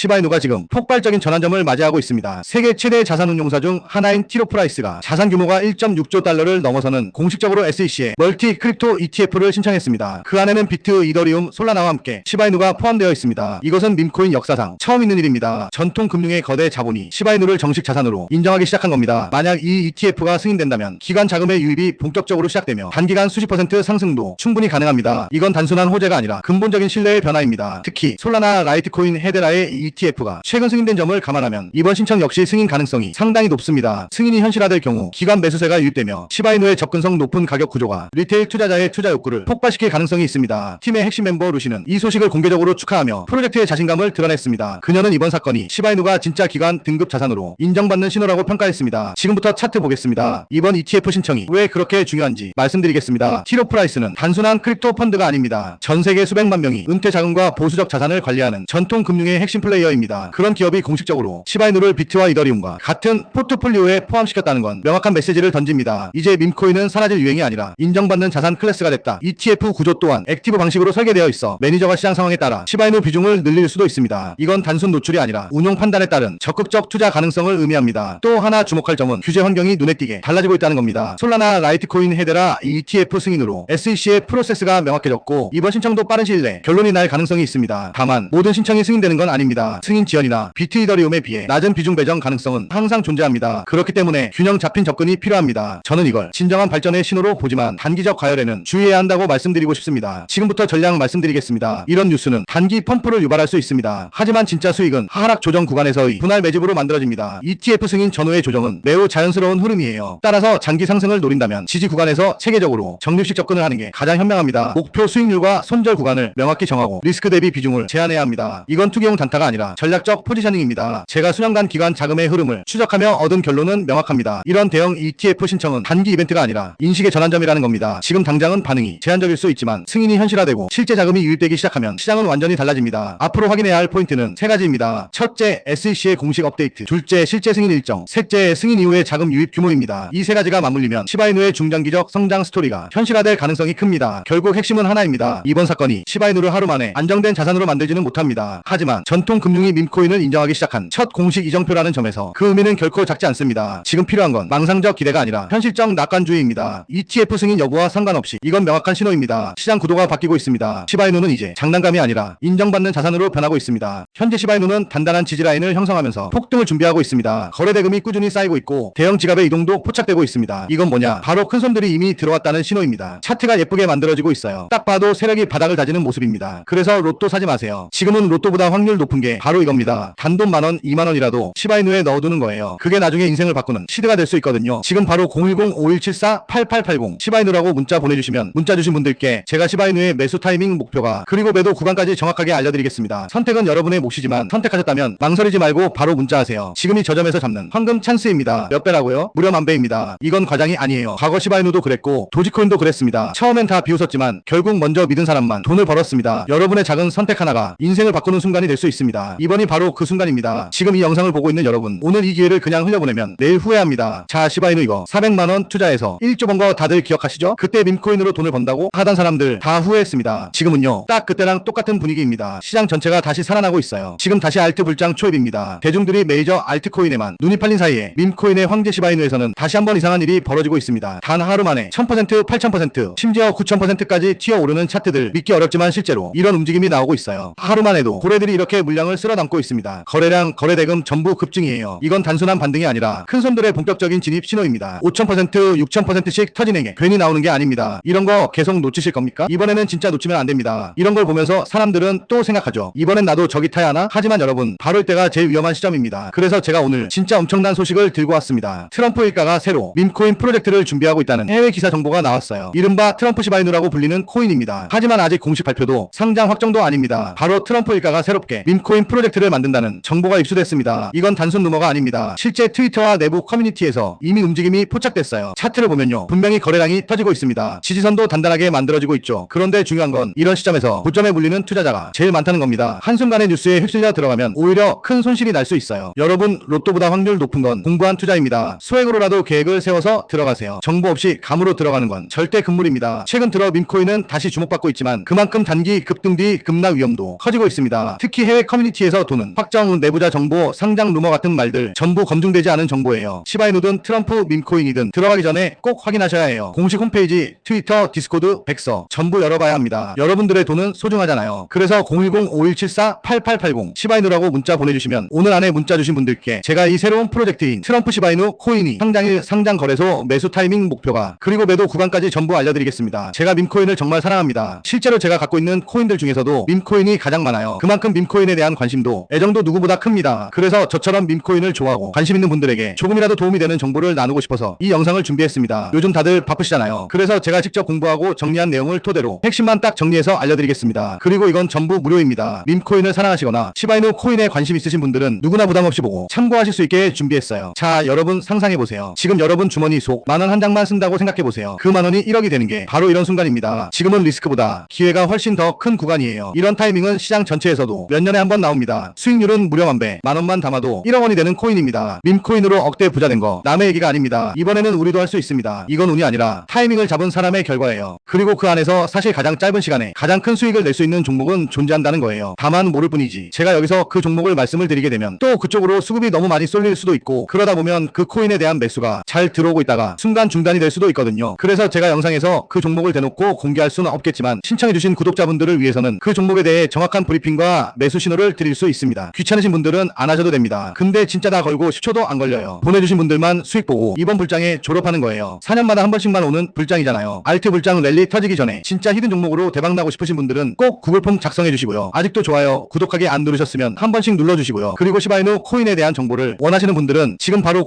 시바이누가 지금 폭발적인 전환점을 맞이하고 있습니다. 세계 최대 자산운용사 중 하나인 티로프라이스가 자산 규모가 1.6조 달러를 넘어서는 공식적으로 SEC에 멀티 크립토 ETF를 신청했습니다. 그 안에는 비트, 이더리움, 솔라나와 함께 시바이누가 포함되어 있습니다. 이것은 밈코인 역사상 처음 있는 일입니다. 전통 금융의 거대 자본이 시바이누를 정식 자산으로 인정하기 시작한 겁니다. 만약 이 ETF가 승인된다면 기관 자금의 유입이 본격적으로 시작되며 단기간 수십 % 상승도 충분히 가능합니다. 이건 단순한 호재가 아니라 근본적인 신뢰의 변화입니다. 특히 솔라나 라이트코인 헤데라의 ETF가 최근 승인된 점을 감안하면 이번 신청 역시 승인 가능성이 상당히 높습니다. 승인이 현실화될 경우 기관 매수세가 유입되며 시바이누의 접근성 높은 가격 구조가 리테일 투자자의 투자 욕구를 폭발시킬 가능성이 있습니다. 팀의 핵심 멤버 루시는 이 소식을 공개적으로 축하하며 프로젝트의 자신감을 드러냈습니다. 그녀는 이번 사건이 시바이누가 진짜 기관 등급 자산으로 인정받는 신호라고 평가했습니다. 지금부터 차트 보겠습니다. 이번 ETF 신청이 왜 그렇게 중요한지 말씀드리겠습니다. 티로프라이스는 단순한 크립토 펀드가 아닙니다. 전 세계 수백만 명이 은퇴 자금과 보수적 자산을 관리하는 전통 금융의 핵심 플레이어입니다. 그런 기업이 공식적으로 시바이누를 비트와 이더리움과 같은 포트폴리오에 포함시켰다는 건 명확한 메시지를 던집니다. 이제 밈코인은 사라질 유행이 아니라 인정받는 자산 클래스가 됐다. ETF 구조 또한 액티브 방식으로 설계되어 있어 매니저가 시장 상황에 따라 시바이누 비중을 늘릴 수도 있습니다. 이건 단순 노출이 아니라 운용 판단에 따른 적극적 투자 가능성을 의미합니다. 또 하나 주목할 점은 규제 환경이 눈에 띄게 달라지고 있다는 겁니다. 솔라나 라이트코인 헤데라 ETF 승인으로 SEC의 프로세스가 명확해졌고 이번 신청도 빠른 시일 내 결론이 날 가능성이 있습니다. 다만 모든 신청이 승인되는 건 아닙니다. 승인 지연이나 비트 이더리움에 비해 낮은 비중 배정 가능성은 항상 존재합니다. 그렇기 때문에 균형 잡힌 접근이 필요합니다. 저는 이걸 진정한 발전의 신호로 보지만 단기적 과열에는 주의해야 한다고 말씀드리고 싶습니다. 지금부터 전략 말씀드리겠습니다. 이런 뉴스는 단기 펌프를 유발할 수 있습니다. 하지만 진짜 수익은 하락 조정 구간에서의 분할 매집으로 만들어집니다. ETF 승인 전후의 조정은 매우 자연스러운 흐름이에요. 따라서 장기 상승을 노린다면 지지 구간에서 체계적으로 적립식 접근을 하는 게 가장 현명합니다. 목표 수익률과 손절 구간을 명확히 정하고 리스크 대비 비중을 제한해야 합니다. 이건 투기용 단타가 아니라 전략적 포지셔닝입니다. 제가 수년간 기간 자금의 흐름을 추적하며 얻은 결론은 명확합니다. 이런 대형 ETF 신청은 단기 이벤트가 아니라 인식의 전환점이라는 겁니다. 지금 당장은 반응이 제한적일 수 있지만 승인이 현실화되고 실제 자금이 유입되기 시작하면 시장은 완전히 달라집니다. 앞으로 확인해야 할 포인트는 세 가지입니다. 첫째, SEC의 공식 업데이트. 둘째, 실제 승인 일정. 셋째, 승인 이후의 자금 유입 규모입니다. 이 세 가지가 맞물리면 시바이누의 중장기적 성장 스토리가 현실화될 가능성이 큽니다. 결국 핵심은 하나입니다. 이번 사건이 시바이누를 하루 만에 안정된 자산으로 만들지는 못합니다. 하지만 전통 금융이 밈코인을 인정하기 시작한 첫 공식 이정표라는 점에서 그 의미는 결코 작지 않습니다. 지금 필요한 건 망상적 기대가 아니라 현실적 낙관주의입니다. ETF 승인 여부와 상관없이 이건 명확한 신호입니다. 시장 구도가 바뀌고 있습니다. 시바이누는 이제 장난감이 아니라 인정받는 자산으로 변하고 있습니다. 현재 시바이누는 단단한 지지라인을 형성하면서 폭등을 준비하고 있습니다. 거래 대금이 꾸준히 쌓이고 있고 대형 지갑의 이동도 포착되고 있습니다. 이건 뭐냐? 바로 큰 손들이 이미 들어왔다는 신호입니다. 차트가 예쁘게 만들어지고 있어요. 딱 봐도 세력이 바닥을 다지는 모습입니다. 그래서 로또 사지 마세요. 지금은 로또보다 확률 높은 게 바로 이겁니다. 단돈 만원, 2만원이라도 시바이누에 넣어두는 거예요. 그게 나중에 인생을 바꾸는 시드가 될 수 있거든요. 지금 바로 010-5174-8880 시바이누라고 문자 보내주시면 문자 주신 분들께 제가 시바이누의 매수 타이밍 목표가 그리고 매도 구간까지 정확하게 알려드리겠습니다. 선택은 여러분의 몫이지만 선택하셨다면 망설이지 말고 바로 문자하세요. 지금이 저점에서 잡는 황금 찬스입니다. 몇 배라고요? 무려 만배입니다. 이건 과장이 아니에요. 과거 시바이누도 그랬고 도지코인도 그랬습니다. 처음엔 다 비웃었지만 결국 먼저 믿은 사람만 돈을 벌었습니다. 여러분의 작은 선택 하나가 인생을 바꾸는 순간이 될 수 있습니다. 이번이 바로 그 순간입니다. 지금 이 영상을 보고 있는 여러분, 오늘 이 기회를 그냥 흘려보내면 내일 후회합니다. 자, 시바이누 이거 400만원 투자해서 1조 번 거 다들 기억하시죠? 그때 밈코인으로 돈을 번다고 하던 사람들 다 후회했습니다. 지금은요, 딱 그때랑 똑같은 분위기입니다. 시장 전체가 다시 살아나고 있어요. 지금 다시 알트 불장 초입입니다. 대중들이 메이저 알트코인에만 눈이 팔린 사이에 밈코인의 황제 시바이누에서는 다시 한번 이상한 일이 벌어지고 있습니다. 단 하루 만에 1000%, 8000%, 심지어 9000%까지 튀어오르는 차트들 믿기 어렵지만 실제로 이런 움직임이 나오고 있어요. 하루만 해도 고래들이 이렇게 물량을 쓸어담고 있습니다. 거래량, 거래대금 전부 급증이에요. 이건 단순한 반등이 아니라 큰 손들의 본격적인 진입 신호입니다. 5000%, 6000%씩 터지는 게 괜히 나오는 게 아닙니다. 이런 거 계속 놓치실 겁니까? 이번에는 진짜 놓치면 안 됩니다. 이런 걸 보면서 사람들은 또 생각하죠. 이번엔 나도 저기 타야 하나? 하지만 여러분, 바로 이때가 제일 위험한 시점입니다. 그래서 제가 오늘 진짜 엄청난 소식을 들고 왔습니다. 트럼프 일가가 새로 밈코인 프로젝트를 준비하고 있다는 해외 기사 정보가 나왔어요. 이른바 트럼프 시바이누라고 불리는 코인입니다. 하지만 아직 공식 발표도 상장 확정도 아닙니다. 바로 트럼프 일가가 새롭게 밈코인 프로젝트를 만든다는 정보가 입수됐습니다. 이건 단순 루머가 아닙니다. 실제 트위터와 내부 커뮤니티에서 이미 움직임이 포착됐어요. 차트를 보면요, 분명히 거래량이 터지고 있습니다. 지지선도 단단하게 만들어지고 있죠. 그런데 중요한 건 이런 시점에서 고점에 물리는 투자자가 제일 많다는 겁니다. 한순간의 뉴스에 휩쓸려 들어가면 오히려 큰 손실이 날 수 있어요. 여러분, 로또보다 확률 높은 건 공부한 투자입니다. 소액으로라도 계획을 세워서 들어가세요. 정보 없이 감으로 들어가는 건 절대 금물입니다. 최근 들어 밈코인은 다시 주목받고 있지만 그만큼 단기 급등 뒤 급락 위험도 커지고 있습니다. 특히 해외 커뮤니티 커뮤니티에서 도는 확정 내부자 정보, 상장 루머 같은 말들 전부 검증되지 않은 정보예요. 시바이누든 트럼프 밈코인이든 들어가기 전에 꼭 확인하셔야 해요. 공식 홈페이지, 트위터, 디스코드, 백서 전부 열어봐야 합니다. 여러분들의 돈은 소중하잖아요. 그래서 010-5174-8880 시바이누라고 문자 보내주시면 오늘 안에 문자 주신 분들께 제가 이 새로운 프로젝트인 트럼프 시바이누 코인이 상장일 상장거래소 매수 타이밍 목표가 그리고 매도 구간까지 전부 알려드리겠습니다. 제가 밈코인을 정말 사랑합니다. 실제로 제가 갖고 있는 코인들 중에서도 밈코인이 가장 많아요. 그만큼 밈코인에 대한 관심도 애정도 누구보다 큽니다. 그래서 저처럼 밈코인을 좋아하고 관심 있는 분들에게 조금이라도 도움이 되는 정보를 나누고 싶어서 이 영상을 준비했습니다. 요즘 다들 바쁘시잖아요. 그래서 제가 직접 공부하고 정리한 내용을 토대로 핵심만 딱 정리해서 알려드리겠습니다. 그리고 이건 전부 무료입니다. 밈코인을 사랑하시거나 시바이누 코인에 관심 있으신 분들은 누구나 부담없이 보고 참고하실 수 있게 준비했어요. 자, 여러분 상상해보세요. 지금 여러분 주머니 속 만원 한 장만 쓴다고 생각해보세요. 그 만원이 1억이 되는 게 바로 이런 순간입니다. 지금은 리스크보다 기회가 훨씬 더 큰 구간이에요. 이런 타이밍은 시장 전체에서도 몇 년에 한 번 나옵니다. 수익률은 무려 만배, 만원만 담아도 1억 원이 되는 코인입니다. 밈코인으로 억대 부자 된 거 남의 얘기가 아닙니다. 이번에는 우리도 할 수 있습니다. 이건 운이 아니라 타이밍을 잡은 사람의 결과예요. 그리고 그 안에서 사실 가장 짧은 시간에 가장 큰 수익을 낼 수 있는 종목은 존재한다는 거예요. 다만 모를 뿐이지. 제가 여기서 그 종목을 말씀을 드리게 되면 또 그쪽으로 수급이 너무 많이 쏠릴 수도 있고 그러다 보면 그 코인에 대한 매수가 잘 들어오고 있다가 순간 중단이 될 수도 있거든요. 그래서 제가 영상에서 그 종목을 대놓고 공개할 수는 없겠지만 신청해주신 구독자분들을 위해서는 그 종목에 대해 정확한 브리핑과 매수 신호를 드릴 수 있습니다. 귀찮으신 분들은 안 하셔도 됩니다. 근데 진짜 다 걸고 10초도 안 걸려요. 보내주신 분들만 수익 보고 이번 불장에 졸업하는 거예요. 4년마다 한 번씩만 오는 불장이잖아요. 알트 불장 랠리 터지기 전에 진짜 히든 종목으로 대박나고 싶으신 분들은 꼭 구글 폼 작성해주시고요. 아직도 좋아요, 구독하기 안 누르셨으면 한 번씩 눌러주시고요. 그리고 시바이누 코인에 대한 정보를 원하시는 분들은 지금 바로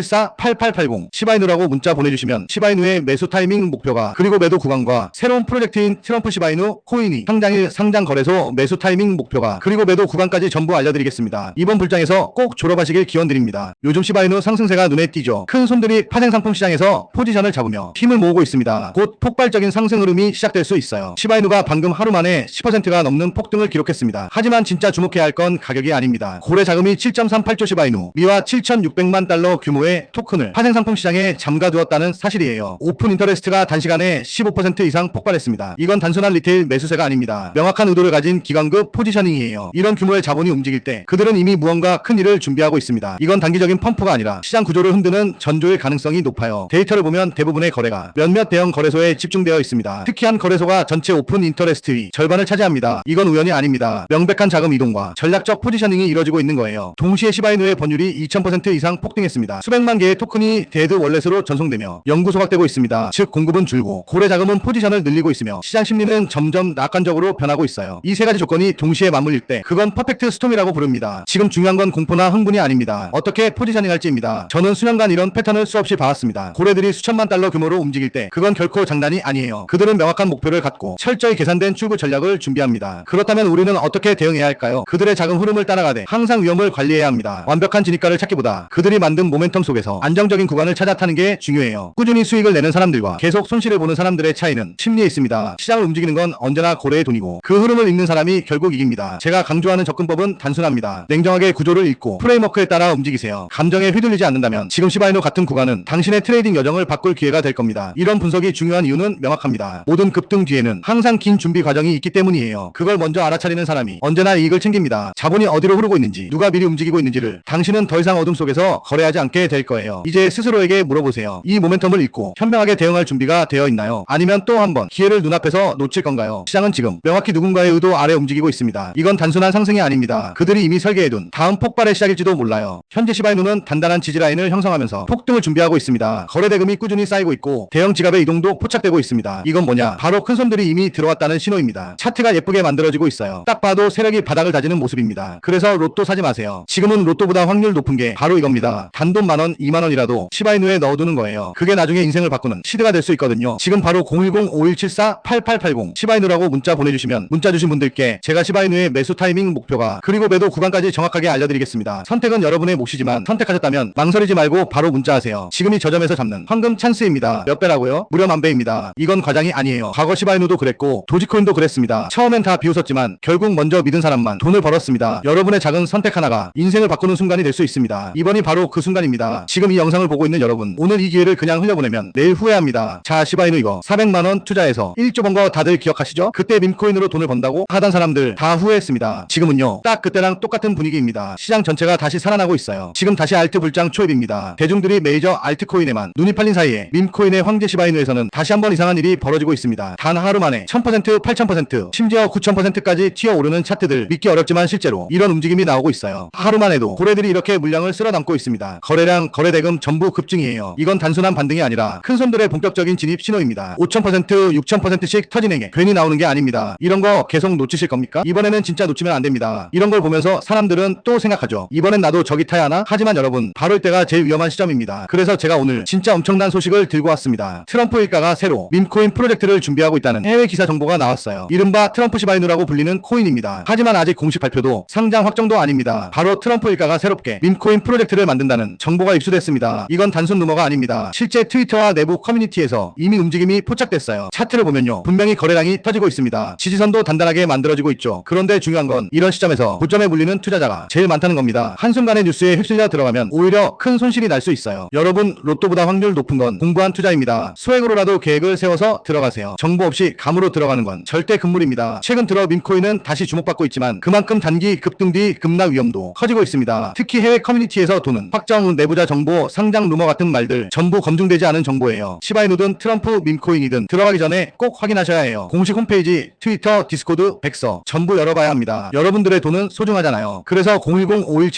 010-5174-8880 시바이누라고 문자 보내주시면 시바이누의 매수 타이밍 목표가 그리고 매도 구간과 새로운 프로젝트인 트럼프 시바이누 코인이 상장일 상장거래소 매수 타이밍 목표가 그리고 매도 구간까지 전부 알려드리겠습니다. 이번 불장에서 꼭 졸업하시길 기원드립니다. 요즘 시바이누 상승세가 눈에 띄죠. 큰 손들이 파생상품 시장에서 포지션을 잡으며 힘을 모으고 있습니다. 곧 폭발적인 상승 흐름이 시작될 수 있어요. 시바이누가 방금 하루 만에 10%가 넘는 폭등을 기록했습니다. 하지만 진짜 주목해야 할 건 가격이 아닙니다. 고래 자금이 7.38조 시바이누 미화 7,600만 달러 규모의 토큰을 파생상품 시장에 잠가두었다는 사실이에요. 오픈 인터레스트가 단시간에 15% 이상 폭발했습니다. 이건 단순한 리테일 매수세가 아닙니다. 명확한 의도를 가진 기관급 포지셔닝이에요. 이런 규모의 자본이 움직일 때 그들은 이미 무언가 큰 일을 준비하고 있습니다. 이건 단기적인 펌프가 아니라 시장 구조를 흔드는 전조일 가능성이 높아요. 데이터를 보면 대부분의 거래가 몇몇 대형 거래소에 집중되어 있습니다. 특히 한 거래소가 전체 오픈 인터레스트의 절반을 차지합니다. 이건 우연이 아닙니다. 명백한 자금 이동과 전략적 포지셔닝이 이뤄지고 있는 거예요. 동시에 시바이누의 번율이 2000% 이상 폭등했습니다. 수백만 개의 토큰이 데드 월렛으로 전송되며 영구 소각되고 있습니다. 즉 공급은 줄고 고래 자금은 포지션을 늘리고 있으며 시장 심리는 점점 낙관적으로 변하고 있어요. 이 세 가지 조건이 동시에 맞물릴 때 그건 퍼펙트 스톰이라고 부릅니다. 지금 중요한 건 공포나 흥분이 아닙니다. 어떻게 포지셔닝 할지입니다. 저는 수년간 이런 패턴을 수없이 봐왔습니다. 고래들이 수천만 달러 규모로 움직일 때 그건 결코 장난이 아니에요. 그들은 명확한 목표를 갖고 철저히 계산된 출구 전략을 준비합니다. 그렇다면 우리는 어떻게 대응해야 할까요? 그들의 자금 흐름을 따라가되 항상 위험을 관리해야 합니다. 완벽한 진입가를 찾기보다 그들이 만든 모멘텀 속에서 안정적인 구간을 찾아 타는 게 중요해요. 꾸준히 수익을 내는 사람들과 계속 손실을 보는 사람들의 차이는 심리에 있습니다. 시장을 움직이는 건 언제나 고래의 돈이고 그 흐름을 읽는 사람이 결국 이깁니다. 제가 강조하는 접근법은 단순합니다. 냉정하게 구조를 읽고 프레임워크에 따라 움직이세요. 감정에 휘둘리지 않는다면 지금 시바이누 같은 구간은 당신의 트레이딩 여정을 바꿀 기회가 될 겁니다. 이런 분석이 중요한 이유는 명확합니다. 모든 급등 뒤에는 항상 긴 준비 과정이 있기 때문이에요. 그걸 먼저 알아차리는 사람이 언제나 이익을 챙깁니다. 자본이 어디로 흐르고 있는지 누가 미리 움직이고 있는지를 당신은 더 이상 어둠 속에서 거래하지 않게 될 거예요. 이제 스스로에게 물어보세요. 이 모멘텀을 읽고 현명하게 대응할 준비가 되어 있나요? 아니면 또 한 번 기회를 눈앞에서 놓칠 건가요? 시장은 지금 명확히 누군가의 의도 아래 움직이고 있습니다. 이건 단순한 상승이 아닙니다. 그들이 이미 설계해둔 다음 폭발의 시작일지도 몰라요. 현재 시바이누는 단단한 지지라인을 형성하면서 폭등을 준비하고 있습니다. 거래 대금이 꾸준히 쌓이고 있고 대형 지갑의 이동도 포착되고 있습니다. 이건 뭐냐? 바로 큰 손들이 이미 들어왔다는 신호입니다. 차트가 예쁘게 만들어지고 있어요. 딱 봐도 세력이 바닥을 다지는 모습입니다. 그래서 로또 사지 마세요. 지금은 로또보다 확률 높은 게 바로 이겁니다. 단돈 만원, 2만원이라도 시바이누에 넣어두는 거예요. 그게 나중에 인생을 바꾸는 시드가 될 수 있거든요. 지금 바로 010-5174-8880 시바이누라고 문자 보내주시면 문자 주신 분들께 제가 시바이누의 매수 타이밍 목표가 그리고 매도 구간까지 정확하게 알려드리겠습니다. 선택은 여러분의 몫이지만 선택하셨다면 망설이지 말고 바로 문자하세요. 지금이 저점에서 잡는 황금 찬스입니다. 몇 배라고요? 무려 만배입니다. 이건 과장이 아니에요. 과거 시바이누도 그랬고 도지코인도 그랬습니다. 처음엔 다 비웃었지만 결국 먼저 믿은 사람만 돈을 벌었습니다. 여러분의 작은 선택 하나가 인생을 바꾸는 순간이 될 수 있습니다. 이번이 바로 그 순간입니다. 지금 이 영상을 보고 있는 여러분, 오늘 이 기회를 그냥 흘려보내면 내일 후회합니다. 자, 시바이누 이거 400만원 투자해서 1조 번 거 다들 기억하시죠? 그때 밈코인으로 돈을 번다고 하던 사람들 다 후회했습니다. 있었습니다. 지금은요, 딱 그때랑 똑같은 분위기입니다. 시장 전체가 다시 살아나고 있어요. 지금 다시 알트 불장 초입입니다. 대중들이 메이저 알트코인에만 눈이 팔린 사이에 밈코인의 황제 시바이누에서는 다시 한번 이상한 일이 벌어지고 있습니다. 단 하루 만에 1000%, 8000%, 심지어 9000%까지 튀어오르는 차트들 믿기 어렵지만 실제로 이런 움직임이 나오고 있어요. 하루만 해도 고래들이 이렇게 물량을 쓸어담고 있습니다. 거래량, 거래대금 전부 급증이에요. 이건 단순한 반등이 아니라 큰 손들의 본격적인 진입 신호입니다. 5000%, 6000%씩 터지는 게 괜히 나오는 게 아닙니다. 이런 거 계속 놓치실 겁니까? 이번에는 진짜 놓치면 안 됩니다. 이런 걸 보면서 사람들은 또 생각하죠. 이번엔 나도 저기 타야 하나? 하지만 여러분, 바로 이때가 제일 위험한 시점입니다. 그래서 제가 오늘 진짜 엄청난 소식을 들고 왔습니다. 트럼프 일가가 새로 밈코인 프로젝트를 준비하고 있다는 해외 기사 정보가 나왔어요. 이른바 트럼프 시바이누라고 불리는 코인입니다. 하지만 아직 공식 발표도 상장 확정도 아닙니다. 바로 트럼프 일가가 새롭게 밈코인 프로젝트를 만든다는 정보가 입수됐습니다. 이건 단순 루머가 아닙니다. 실제 트위터와 내부 커뮤니티에서 이미 움직임이 포착됐어요. 차트를 보면요, 분명히 거래량이 터지고 있습니다. 지지선도 단단하게 만들어지고 있죠. 그런데 중요한 건 이런 시점에서 고점에 물리는 투자자가 제일 많다는 겁니다. 한순간의 뉴스에 휩쓸려 들어가면 오히려 큰 손실이 날 수 있어요. 여러분, 로또보다 확률 높은 건 공부한 투자입니다. 소액으로라도 계획을 세워서 들어가세요. 정보 없이 감으로 들어가는 건 절대 금물입니다. 최근 들어 밈코인은 다시 주목받고 있지만 그만큼 단기 급등 뒤 급락 위험도 커지고 있습니다. 특히 해외 커뮤니티에서 도는 확정, 내부자 정보, 상장 루머 같은 말들 전부 검증되지 않은 정보예요. 시바이누든 트럼프 밈코인이든 들어가기 전에 꼭 확인하셔야 해요. 공식 홈페이지, 트위터, 디스코드, 백서 전부 열어봐야 합니다. 여러분들의 돈은 소중하잖아요. 그래서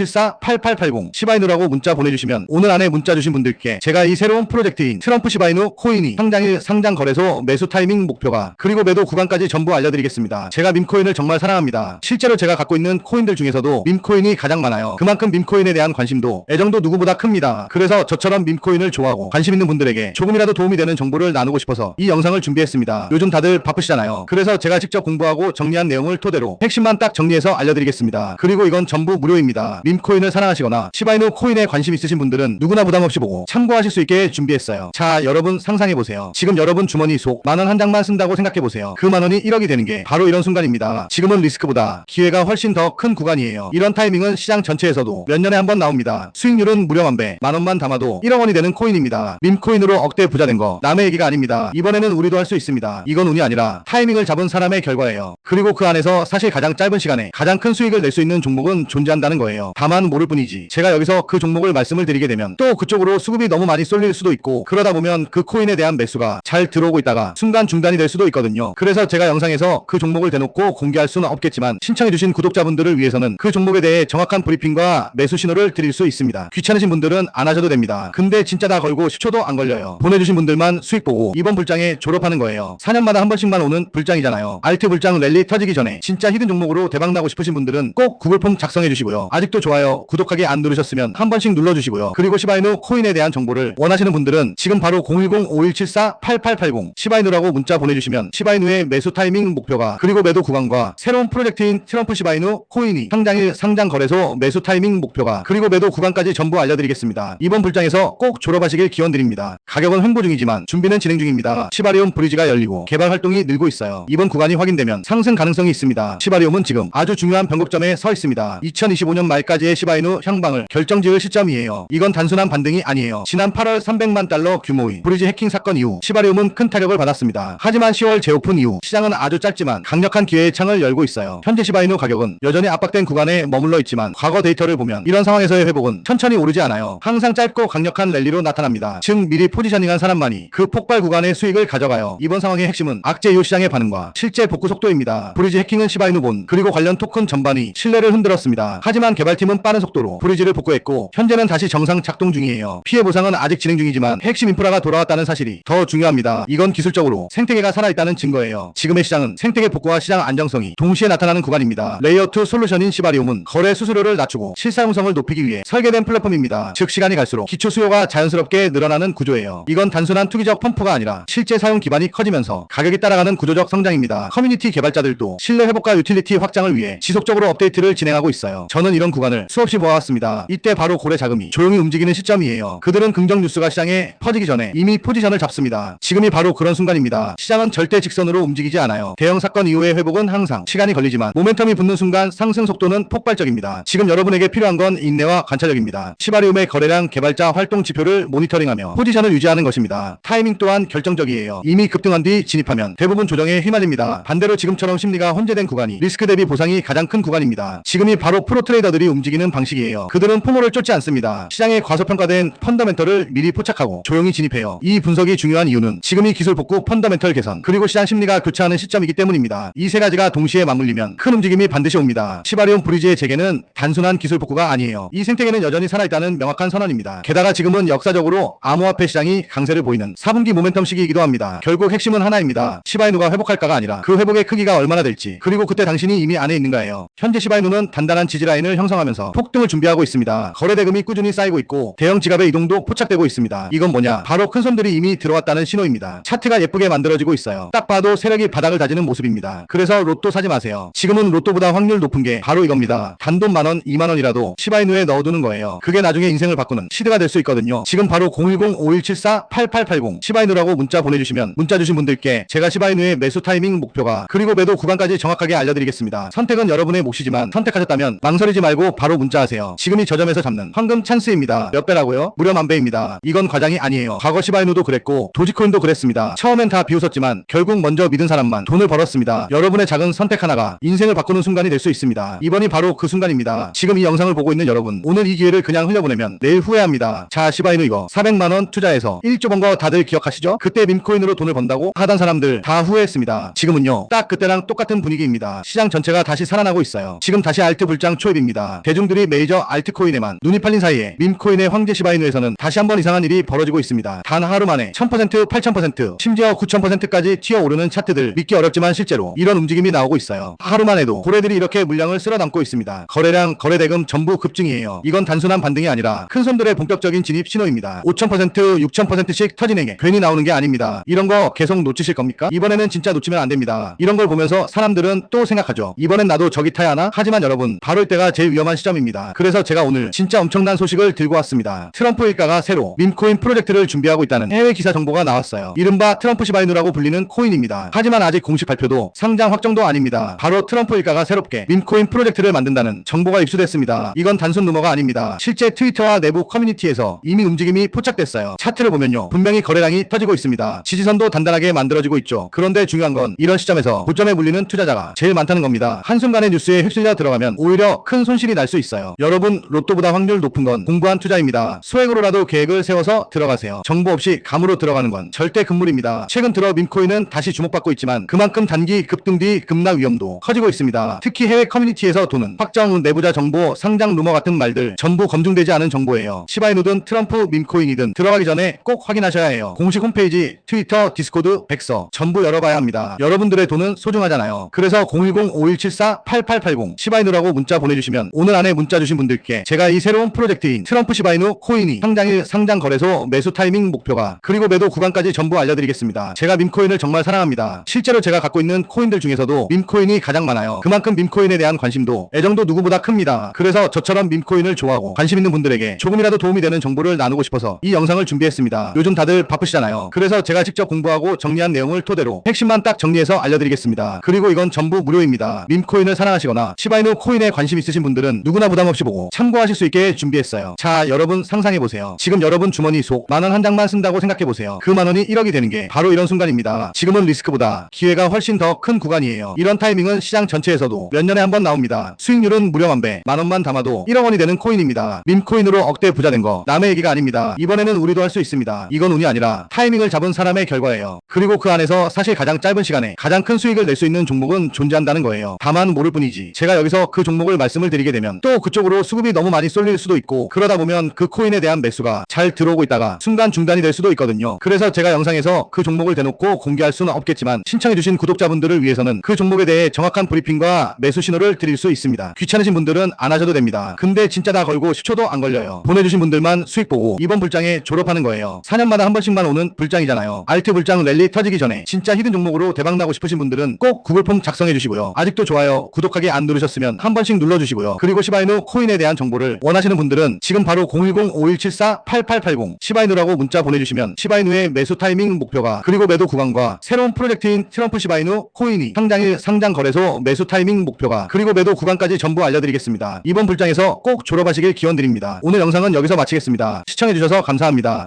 010-5174-8880 시바이누라고 문자 보내주시면 오늘 안에 문자 주신 분들께 제가 이 새로운 프로젝트인 트럼프 시바이누 코인이 상장일, 상장 거래소, 매수 타이밍 목표가 그리고 매도 구간까지 전부 알려드리겠습니다. 제가 밈코인을 정말 사랑합니다. 실제로 제가 갖고 있는 코인들 중에서도 밈코인이 가장 많아요. 그만큼 밈코인에 대한 관심도 애정도 누구보다 큽니다. 그래서 저처럼 밈코인을 좋아하고 관심 있는 분들에게 조금이라도 도움이 되는 정보를 나누고 싶어서 이 영상을 준비했습니다. 요즘 다들 바쁘시잖아요. 그래서 제가 직접 공부하고 정리한 내용을 토대로 핵심만 딱 정리해서 알려드리겠습니다. 그리고 이건 전부 무료입니다. 밈코인을 사랑하시거나 시바이누 코인에 관심 있으신 분들은 누구나 부담없이 보고 참고하실 수 있게 준비했어요. 자, 여러분 상상해보세요. 지금 여러분 주머니 속 만원 한 장만 쓴다고 생각해보세요. 그 만원이 1억이 되는 게 바로 이런 순간입니다. 지금은 리스크보다 기회가 훨씬 더 큰 구간이에요. 이런 타이밍은 시장 전체에서도 몇 년에 한 번 나옵니다. 수익률은 무려 만배, 만원만 담아도 1억 원이 되는 코인입니다. 밈코인으로 억대 부자 된 거 남의 얘기가 아닙니다. 이번에는 우리도 할 수 있습니다. 이건 운이 아니라 타이밍을 잡은 사람의 결과예요. 그리고 그 안에서 사실 가장 짧은 시간에 가장 큰 수익을 낼 수 있는 종목은 존재한다는 거예요. 다만 모를 뿐이지. 제가 여기서 그 종목을 말씀을 드리게 되면 또 그쪽으로 수급이 너무 많이 쏠릴 수도 있고 그러다 보면 그 코인에 대한 매수가 잘 들어오고 있다가 순간 중단이 될 수도 있거든요. 그래서 제가 영상에서 그 종목을 대놓고 공개할 수는 없겠지만 신청해주신 구독자분들을 위해서는 그 종목에 대해 정확한 브리핑과 매수 신호를 드릴 수 있습니다. 귀찮으신 분들은 안 하셔도 됩니다. 근데 진짜 다 걸고 10초도 안 걸려요. 보내주신 분들만 수익 보고 이번 불장에 졸업하는 거예요. 4년마다 한 번씩만 오는 불장이잖아요. 알트 불장 랠리 터지기 전에 진짜 히든 종목으로 대박나고 싶으신 분들은 꼭 구글 폼 작성해 주시고요. 아직도 좋아요, 구독하기 안 누르셨으면 한 번씩 눌러주시고요. 그리고 시바이누 코인에 대한 정보를 원하시는 분들은 지금 바로 010-5174-8880 시바이누라고 문자 보내주시면 시바이누의 매수 타이밍 목표가 그리고 매도 구간과 새로운 프로젝트인 트럼프 시바이누 코인이 상장일, 상장 거래소, 매수 타이밍 목표가 그리고 매도 구간까지 전부 알려드리겠습니다. 이번 불장에서 꼭 졸업하시길 기원드립니다. 가격은 횡보 중이지만 준비는 진행 중입니다. 시바리움 브리지가 열리고 개발 활동이 늘고 있어요. 이번 구간이 확인되면 상승 가능성이 있습니다. 시바리움은 지금 아주 중요한 변곡점에 서 있습니다. 2025년 말까지의 시바이누 향방을 결정지을 시점이에요. 이건 단순한 반등이 아니에요. 지난 8월 300만 달러 규모의 브리지 해킹 사건 이후 시바리움은 큰 타격을 받았습니다. 하지만 10월 재오픈 이후 시장은 아주 짧지만 강력한 기회의 창을 열고 있어요. 현재 시바이누 가격은 여전히 압박된 구간에 머물러 있지만 과거 데이터를 보면 이런 상황에서의 회복은 천천히 오르지 않아요. 항상 짧고 강력한 랠리로 나타납니다. 즉 미리 포지셔닝한 사람만이 그 폭발 구간의 수익을 가져가요. 이번 상황의 핵심은 악재 이후 시장의 반응과 실제 복구 속도입니다. 브리지 해킹은 시바이누 본 그리고 관련 토큰 전반이 신뢰를 흔들었습니다. 하지만 개발팀은 빠른 속도로 브리지를 복구했고 현재는 다시 정상 작동 중이에요. 피해 보상은 아직 진행 중이지만 핵심 인프라가 돌아왔다는 사실이 더 중요합니다. 이건 기술적으로 생태계가 살아있다는 증거예요. 지금의 시장은 생태계 복구와 시장 안정성이 동시에 나타나는 구간입니다. 레이어2 솔루션인 시바리움은 거래 수수료를 낮추고 실사용성을 높이기 위해 설계된 플랫폼입니다. 즉 시간이 갈수록 기초 수요가 자연스럽게 늘어나는 구조예요. 이건 단순한 투기적 펌프가 아니라 실제 사용 기반이 커지면서 가격이 따라가는 구조적 성장입니다. 커뮤니티 개발자들도 신뢰 회복과 유틸리티 확장을 위해 지속적으로 업데이트를 진행하고 있어요. 저는 이런 구간을 수없이 보아왔습니다. 이때 바로 고래 자금이 조용히 움직이는 시점이에요. 그들은 긍정 뉴스가 시장에 퍼지기 전에 이미 포지션을 잡습니다. 지금이 바로 그런 순간입니다. 시장은 절대 직선으로 움직이지 않아요. 대형 사건 이후의 회복은 항상 시간이 걸리지만 모멘텀이 붙는 순간 상승 속도는 폭발적입니다. 지금 여러분에게 필요한 건 인내와 관찰력입니다. 시바리움의 거래량, 개발자 활동 지표를 모니터링하며 포지션을 유지하는 것입니다. 타이밍 또한 결정적이에요. 이미 급등한 뒤 진입하면 대부분 조정에 휘말립니다. 반대로 지금처럼 심리가 혼재된 구간이 리스크 대비 단기 보상이 가장 큰 구간입니다. 지금이 바로 프로 트레이더들이 움직이는 방식이에요. 그들은 포모를 쫓지 않습니다. 시장에 과소평가된 펀더멘털을 미리 포착하고 조용히 진입해요. 이 분석이 중요한 이유는 지금이 기술 복구, 펀더멘털 개선, 그리고 시장 심리가 교차하는 시점이기 때문입니다. 이 세 가지가 동시에 맞물리면 큰 움직임이 반드시 옵니다. 시바리온 브리지의 재개는 단순한 기술 복구가 아니에요. 이 생태계는 여전히 살아있다는 명확한 선언입니다. 게다가 지금은 역사적으로 암호화폐 시장이 강세를 보이는 4분기 모멘텀 시기이기도 합니다. 결국 핵심은 하나입니다. 시바이누가 회복할까가 아니라 그 회복의 크기가 얼마나 될지, 그리고 그때 당신이 이미 안에 있는가예요. 현재 시바이누는 단단한 지지라인을 형성하면서 폭등을 준비하고 있습니다. 거래 대금이 꾸준히 쌓이고 있고 대형 지갑의 이동도 포착되고 있습니다. 이건 뭐냐? 바로 큰 손들이 이미 들어왔다는 신호입니다. 차트가 예쁘게 만들어지고 있어요. 딱 봐도 세력이 바닥을 다지는 모습입니다. 그래서 로또 사지 마세요. 지금은 로또보다 확률 높은 게 바로 이겁니다. 단돈 만원, 2만원이라도 시바이누에 넣어두는 거예요. 그게 나중에 인생을 바꾸는 시드가 될 수 있거든요. 지금 바로 010-5174-8880 시바이누라고 문자 보내주시면 문자 주신 분들께 제가 시바이누의 매수 타이밍 목표가 그리고 매도 구간까지 정확하게 알려드리겠습니다. 선택은 여러분의 몫이지만 선택하셨다면 망설이지 말고 바로 문자하세요. 지금이 저점에서 잡는 황금 찬스입니다. 몇 배라고요? 무려 만배입니다. 이건 과장이 아니에요. 과거 시바이누도 그랬고 도지코인도 그랬습니다. 처음엔 다 비웃었지만 결국 먼저 믿은 사람만 돈을 벌었습니다. 여러분의 작은 선택 하나가 인생을 바꾸는 순간이 될 수 있습니다. 이번이 바로 그 순간입니다. 지금 이 영상을 보고 있는 여러분, 오늘 이 기회를 그냥 흘려보내면 내일 후회합니다. 자, 시바이누 이거 400만원 투자해서 1조 번 거 다들 기억하시죠? 그때 밈코인으로 돈을 번다고 하던 사람들 다 후회했습니다. 지금은요, 딱 그때랑 똑같은 분위기입니다. 시장 전체가 다시 살아나고 있어요. 지금 다시 알트 불장 초입입니다. 대중들이 메이저 알트코인에만 눈이 팔린 사이에 밈코인의 황제 시바이누에서는 다시 한번 이상한 일이 벌어지고 있습니다. 단 하루 만에 1000%, 8000%, 심지어 9000%까지 튀어오르는 차트들, 믿기 어렵지만 실제로 이런 움직임이 나오고 있어요. 하루만 해도 고래들이 이렇게 물량을 쓸어 담고 있습니다. 거래량, 거래대금 전부 급증이에요. 이건 단순한 반등이 아니라 큰 손들의 본격적인 진입 신호입니다. 5000%, 6000%씩 터지는 게 괜히 나오는 게 아닙니다. 이런 거 계속 놓치실 겁니까? 이번에는 진짜 놓치면 안 됩니다. 이런 걸 보면서 사람들은 또 생각하죠. 이번엔 나도 저기 타야 하나? 하지만 여러분, 바로 이때가 제일 위험한 시점입니다. 그래서 제가 오늘 진짜 엄청난 소식을 들고 왔습니다. 트럼프 일가가 새로 밈코인 프로젝트를 준비하고 있다는 해외 기사 정보가 나왔어요. 이른바 트럼프 시바이누라고 불리는 코인입니다. 하지만 아직 공식 발표도 상장 확정도 아닙니다. 바로 트럼프 일가가 새롭게 밈코인 프로젝트를 만든다는 정보가 입수됐습니다. 이건 단순 루머가 아닙니다. 실제 트위터와 내부 커뮤니티에서 이미 움직임이 포착됐어요. 차트를 보면요, 분명히 거래량이 터지고 있습니다. 지지선도 단단하게 만들어지고 있죠. 그런데 중요한 건 이런 시점에서 고점에 물리는 투자자가 제일 많다는 겁니다. 한순간의 뉴스에 휩쓸려 들어가면 오히려 큰 손실이 날 수 있어요. 여러분, 로또보다 확률 높은 건 공부한 투자입니다. 소액으로라도 계획을 세워서 들어가세요. 정보 없이 감으로 들어가는 건 절대 금물입니다. 최근 들어 밈코인은 다시 주목받고 있지만 그만큼 단기 급등 뒤 급락 위험도 커지고 있습니다. 특히 해외 커뮤니티에서 도는 확정, 내부자 정보, 상장 루머 같은 말들 전부 검증되지 않은 정보예요. 시바이누든 트럼프 밈코인이든 들어가기 전에 꼭 확인하셔야 해요. 공식 홈페이지, 트위터, 디스코드, 백서 전부 열어봐야 합니다. 여러분들의 돈은 소중하잖아요. 그래서 010-5174-8880 시바이누라고 문자 보내주시면 오늘 안에 문자 주신 분들께 제가 이 새로운 프로젝트인 트럼프 시바이누 코인이 상장일 상장 거래소 매수 타이밍 목표가 그리고 매도 구간까지 전부 알려드리겠습니다. 제가 밈코인을 정말 사랑합니다. 실제로 제가 갖고 있는 코인들 중에서도 밈코인이 가장 많아요. 그만큼 밈코인에 대한 관심도 애정도 누구보다 큽니다. 그래서 저처럼 밈코인을 좋아하고 관심 있는 분들에게 조금이라도 도움이 되는 정보를 나누고 싶어서 이 영상을 준비했습니다. 요즘 다들 바쁘시잖아요. 그래서 제가 직접 공부하고 정리한 내용을 토대로 핵심만 딱 정리해서 알려드리겠습니다. 그리고 이건 전부 무료입니다. 밈코인을 사랑하시거나 시바이누 코인에 관심 있으신 분들은 누구나 부담없이 보고 참고하실 수 있게 준비했어요. 자, 여러분 상상해보세요. 지금 여러분 주머니 속 만원 한 장만 쓴다고 생각해보세요. 그 만원이 1억이 되는 게 바로 이런 순간입니다. 지금은 리스크보다 기회가 훨씬 더 큰 구간이에요. 이런 타이밍은 시장 전체에서도 몇 년에 한 번 나옵니다. 수익률은 무려 만배, 만원만 담아도 1억 원이 되는 코인입니다. 밈코인으로 억대 부자 된 거 남의 얘기가 아닙니다. 이번에는 우리도 할 수 있습니다. 이건 운이 아니라 타이밍을 잡은 사람의 결과예요. 그리고 그 안에서 사실 가장 짧은 시간에 가장 큰 수익을 낼 수 있는 종목은 존재한다는 거예요. 다만 모를 뿐이지. 제가 여기서 그 종목을 말씀을 드리게 되면 또 그쪽으로 수급이 너무 많이 쏠릴 수도 있고 그러다 보면 그 코인에 대한 매수가 잘 들어오고 있다가 순간 중단이 될 수도 있거든요. 그래서 제가 영상에서 그 종목을 대놓고 공개할 수는 없겠지만 신청해주신 구독자분들을 위해서는 그 종목에 대해 정확한 브리핑과 매수 신호를 드릴 수 있습니다. 귀찮으신 분들은 안 하셔도 됩니다. 근데 진짜 다 걸고 10초도 안 걸려요. 보내주신 분들만 수익 보고 이번 불장에 졸업하는 거예요. 4년마다 한 번씩만 오는 불장이잖아요. 알트 불장 랠리 터지기 전에 진짜 히든 종목으로 대박나고 싶으신 분들은 꼭 구글 폼 작성해 주시고요. 아직도 좋아요, 구독하기 안 누르셨으면 한 번씩 눌러주시고요. 그리고 시바이누 코인에 대한 정보를 원하시는 분들은 지금 바로 010-5174-8880 시바이누라고 문자 보내주시면 시바이누의 매수 타이밍 목표가 그리고 매도 구간과 새로운 프로젝트인 트럼프 시바이누 코인이 상장일 상장 거래소 매수 타이밍 목표가 그리고 매도 구간까지 전부 알려드리겠습니다. 이번 불장에서 꼭 졸업하시길 기원드립니다. 오늘 영상은 여기서 마치겠습니다. 시청해주셔서 감사합니다.